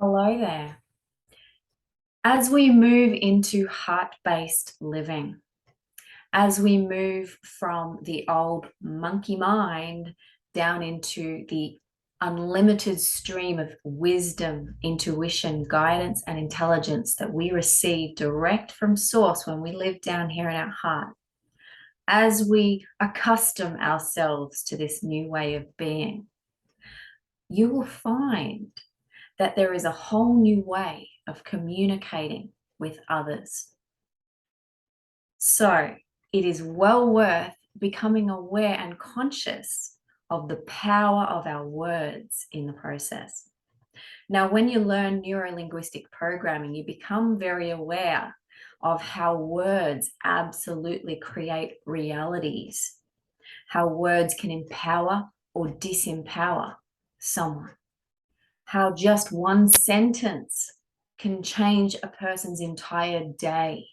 Hello there. As we move into heart-based living, as we move from the old monkey mind down into the unlimited stream of wisdom, intuition, guidance, and intelligence that we receive direct from source when we live down here in our heart, as we accustom ourselves to this new way of being, you will find that there is a whole new way of communicating with others. So it is well worth becoming aware and conscious of the power of our words in the process. Now, when you learn neuro-linguistic programming, you become very aware of how words absolutely create realities, how words can empower or disempower someone, how just one sentence can change a person's entire day.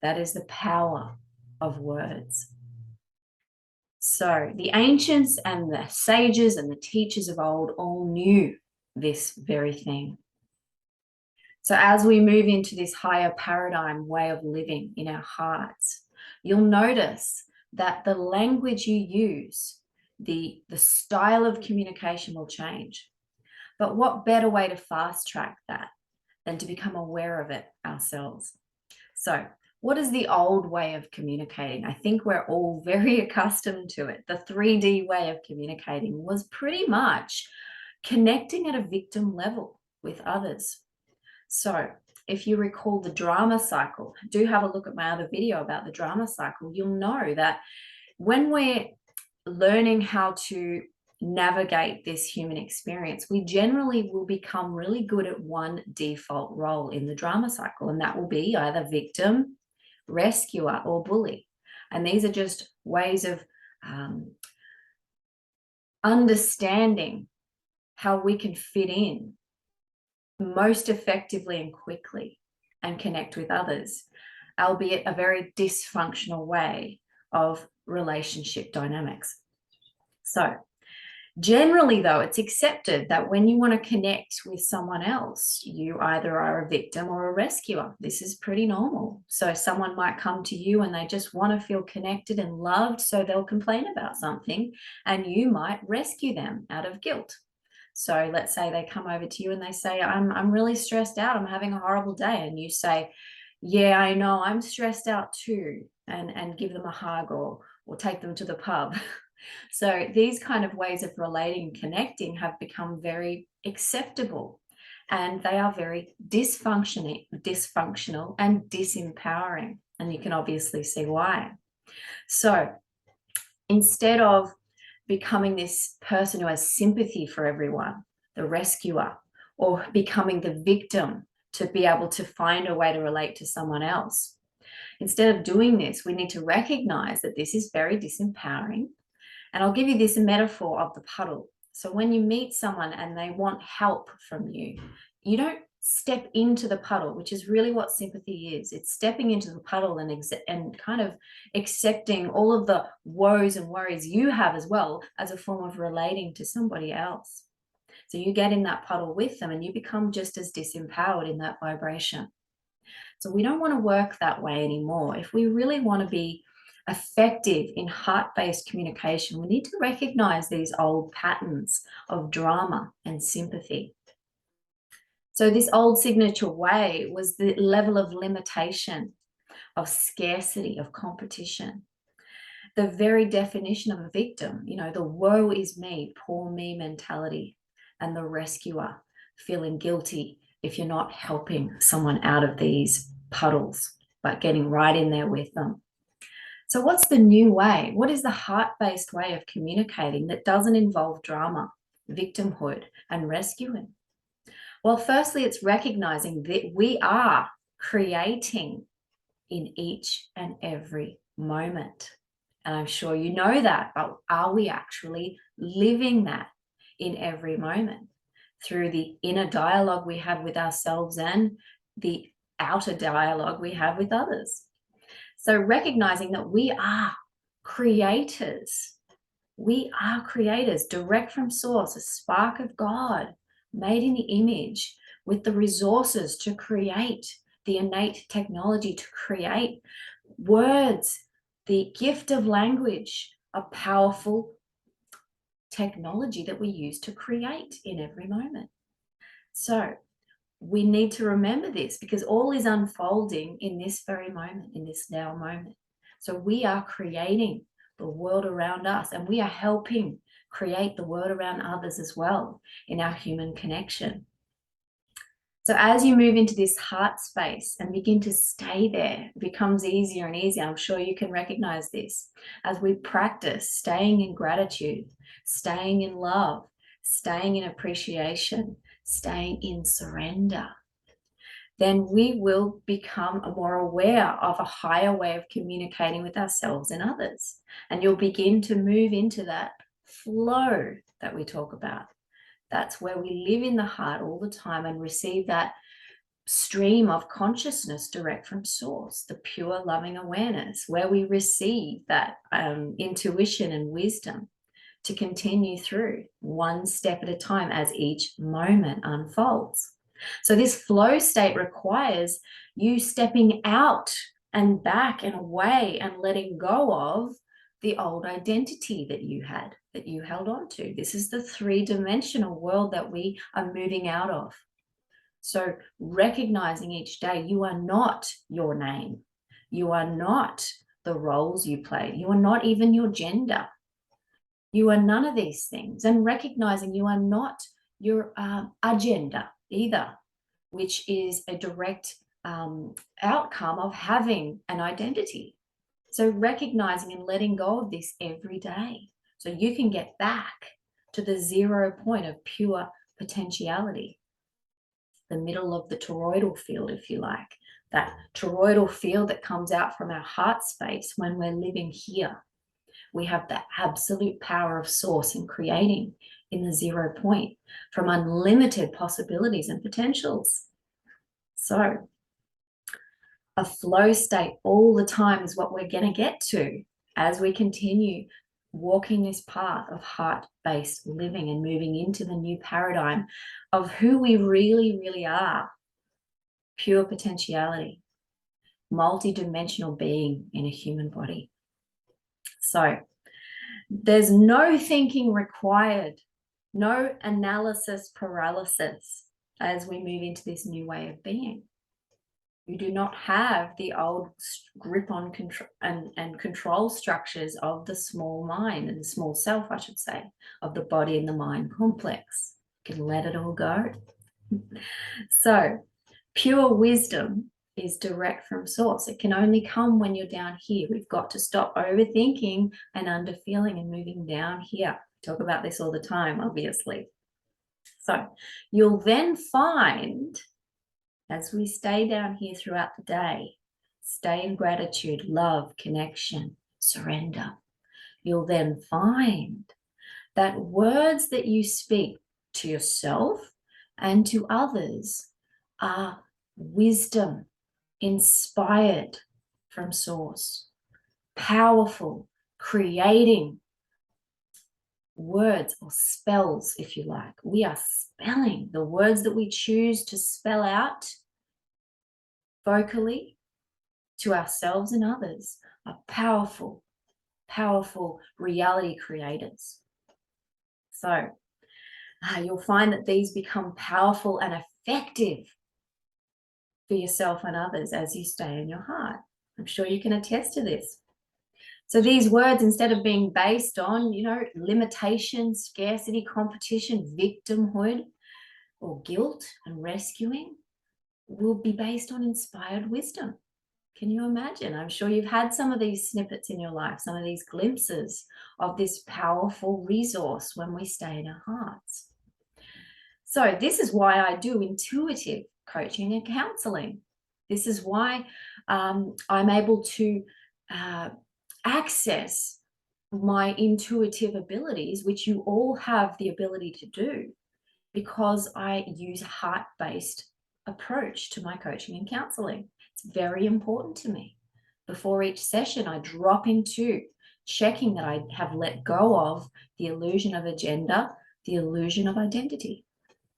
That is the power of words. So the ancients and the sages and the teachers of old all knew this very thing. So as we move into this higher paradigm way of living in our hearts, you'll notice that the language you use, the style of communication will change. But what better way to fast track that than to become aware of it ourselves? So what is the old way of communicating? I think we're all very accustomed to it. The 3D way of communicating was pretty much connecting at a victim level with others. So if you recall the drama cycle, do have a look at my other video about the drama cycle. You'll know that when we're learning how to navigate this human experience, we generally will become really good at one default role in the drama cycle, and that will be either victim, rescuer, or bully. And these are just ways of understanding how we can fit in most effectively and quickly and connect with others, albeit a very dysfunctional way of relationship dynamics. So generally, though, it's accepted that when you want to connect with someone else, you either are a victim or a rescuer. This is pretty normal. So someone might come to you and they just want to feel connected and loved, so they'll complain about something, and you might rescue them out of guilt. So let's say they come over to you and they say, I'm really stressed out. I'm having a horrible day. And you say, yeah, I know, I'm stressed out too. And give them a hug or take them to the pub. So these kind of ways of relating and connecting have become very acceptable, and they are very dysfunctional and disempowering. And you can obviously see why. So instead of becoming this person who has sympathy for everyone, the rescuer, or becoming the victim to be able to find a way to relate to someone else, instead of doing this, we need to recognize that this is very disempowering. And I'll give you this metaphor of the puddle. So when you meet someone and they want help from you, you don't step into the puddle, which is really what sympathy is. It's stepping into the puddle and kind of accepting all of the woes and worries you have as well as a form of relating to somebody else. So you get in that puddle with them and you become just as disempowered in that vibration. So we don't want to work that way anymore. If we really want to be effective in heart-based communication, we need to recognize these old patterns of drama and sympathy. So this old signature way was the level of limitation, of scarcity, of competition. The very definition of a victim, the woe is me, poor me mentality, and the rescuer, feeling guilty if you're not helping someone out of these puddles, but getting right in there with them. So what's the new way? What is the heart-based way of communicating that doesn't involve drama, victimhood, and rescuing? Well, firstly, it's recognizing that we are creating in each and every moment. And I'm sure you know that, but are we actually living that in every moment through the inner dialogue we have with ourselves and the outer dialogue we have with others? So recognizing that we are creators. We are creators direct from source, a spark of God, made in the image. with the resources to create, the innate technology to create words, the gift of language, a powerful technology that we use to create in every moment. So we need to remember this, because all is unfolding in this very moment, in this now moment. So we are creating the world around us, and we are helping create the world around others as well in our human connection. So as you move into this heart space and begin to stay there, it becomes easier and easier. I'm sure you can recognize this as we practice staying in gratitude, staying in love, staying in appreciation, staying in surrender. Then we will become more aware of a higher way of communicating with ourselves and others. And you'll begin to move into that flow that we talk about. That's where we live in the heart all the time and receive that stream of consciousness direct from source, the pure loving awareness, where we receive that intuition and wisdom to continue through one step at a time as each moment unfolds. So this flow state requires you stepping out and back and away and letting go of the old identity that you had, that you held on to. This is the three-dimensional world that we are moving out of. So recognizing each day you are not your name. You are not the roles you play. You are not even your gender. You are none of these things. And recognizing you are not your agenda either, which is a direct outcome of having an identity. So recognizing and letting go of this every day so you can get back to the 0 point of pure potentiality, the middle of the toroidal field, if you like, that toroidal field that comes out from our heart space when we're living here. We have the absolute power of source in creating in the 0 point from unlimited possibilities and potentials. So a flow state all the time is what we're going to get to as we continue walking this path of heart-based living and moving into the new paradigm of who we really, really are. Pure potentiality, multi-dimensional being in a human body. So there's no thinking required, no analysis paralysis as we move into this new way of being. You do not have the old grip on control and control structures of the small mind and the small self, I should say, of the body and the mind complex. You can let it all go. So pure wisdom is direct from source. It can only come when you're down here. We've got to stop overthinking and underfeeling and moving down here. We talk about this all the time, obviously. So you'll then find, as we stay down here throughout the day, stay in gratitude, love, connection, surrender, you'll then find that words that you speak to yourself and to others are wisdom, inspired from source, powerful, creating words or spells, if you like. We are spelling. The words that we choose to spell out vocally to ourselves and others are powerful, powerful reality creators. So you'll find that these become powerful and effective for yourself and others as you stay in your heart. I'm sure you can attest to this. So these words, instead of being based on, limitation, scarcity, competition, victimhood, or guilt and rescuing, will be based on inspired wisdom. Can you imagine? I'm sure you've had some of these snippets in your life, some of these glimpses of this powerful resource when we stay in our hearts. So this is why I do intuitive coaching and counseling. This is why I'm able to access my intuitive abilities, which you all have the ability to do, because I use a heart-based approach to my coaching and counseling. It's very important to me. Before each session, I drop into checking that I have let go of the illusion of agenda, the illusion of identity.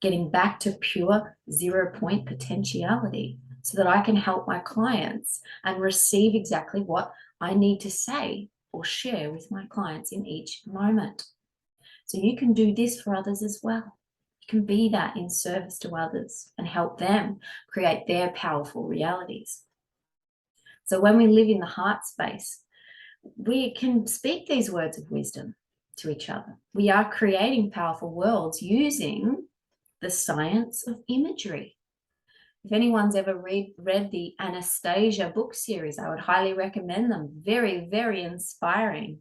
getting back to pure 0-point potentiality so that I can help my clients and receive exactly what I need to say or share with my clients in each moment. So you can do this for others as well. You can be that in service to others and help them create their powerful realities. So when we live in the heart space, we can speak these words of wisdom to each other. We are creating powerful worlds using the science of imagery. If anyone's ever read the Anastasia book series, I would highly recommend them. Very, very inspiring.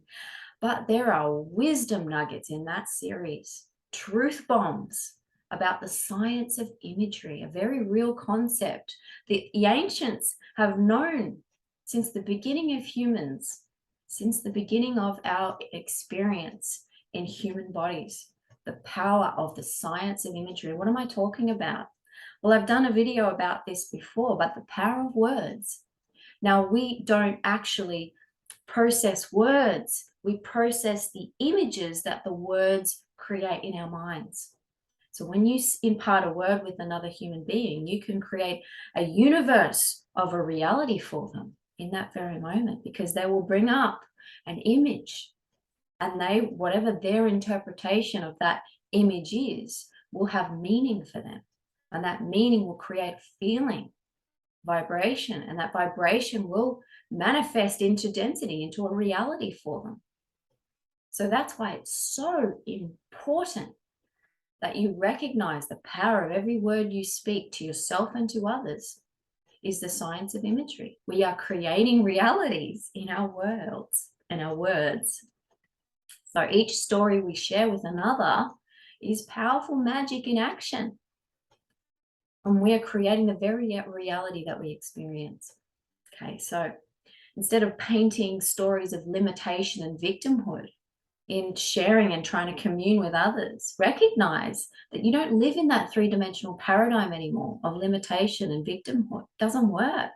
But there are wisdom nuggets in that series, truth bombs about the science of imagery, a very real concept. The ancients have known since the beginning of humans, since the beginning of our experience in human bodies, the power of the science of imagery. What am I talking about? Well, I've done a video about this before, but the power of words. Now, we don't actually process words. We process the images that the words create in our minds. So when you impart a word with another human being, you can create a universe of a reality for them in that very moment, because they will bring up an image, and whatever their interpretation of that image is, will have meaning for them. And that meaning will create feeling, vibration, and that vibration will manifest into density, into a reality for them. So that's why it's so important that you recognize the power of every word you speak to yourself and to others is the science of imagery. We are creating realities in our worlds and our words. So each story we share with another is powerful magic in action. And we are creating the very reality that we experience. Okay, so instead of painting stories of limitation and victimhood in sharing and trying to commune with others, recognize that you don't live in that three-dimensional paradigm anymore of limitation and victimhood. It doesn't work.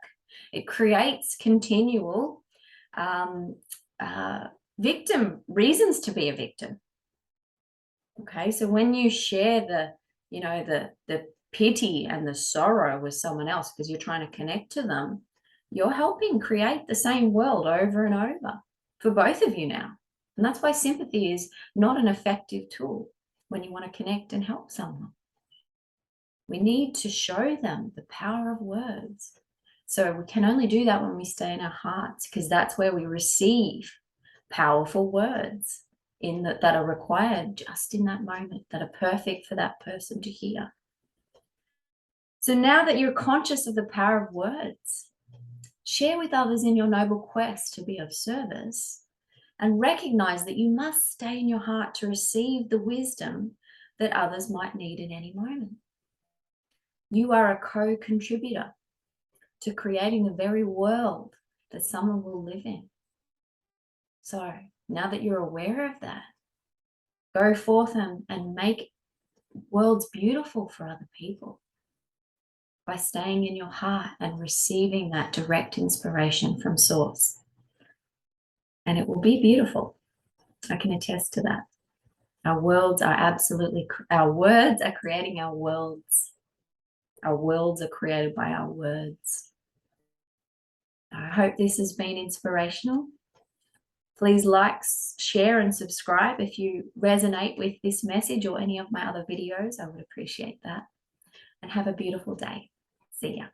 It creates continual victim reasons to be a victim. Okay, so when you share the pity and the sorrow with someone else because you're trying to connect to them, you're helping create the same world over and over for both of you now. And that's why sympathy is not an effective tool when you want to connect and help someone. We need to show them the power of words. So we can only do that when we stay in our hearts, because that's where we receive powerful words that are required just in that moment, that are perfect for that person to hear. So now that you're conscious of the power of words, share with others in your noble quest to be of service, and recognize that you must stay in your heart to receive the wisdom that others might need in any moment. You are a co-contributor to creating the very world that someone will live in. So now that you're aware of that, go forth and make worlds beautiful for other people by staying in your heart and receiving that direct inspiration from Source. And it will be beautiful. I can attest to that. Our worlds are our words are creating our worlds. Our worlds are created by our words. I hope this has been inspirational. Please like, share, and subscribe if you resonate with this message or any of my other videos. I would appreciate that. And have a beautiful day. See ya.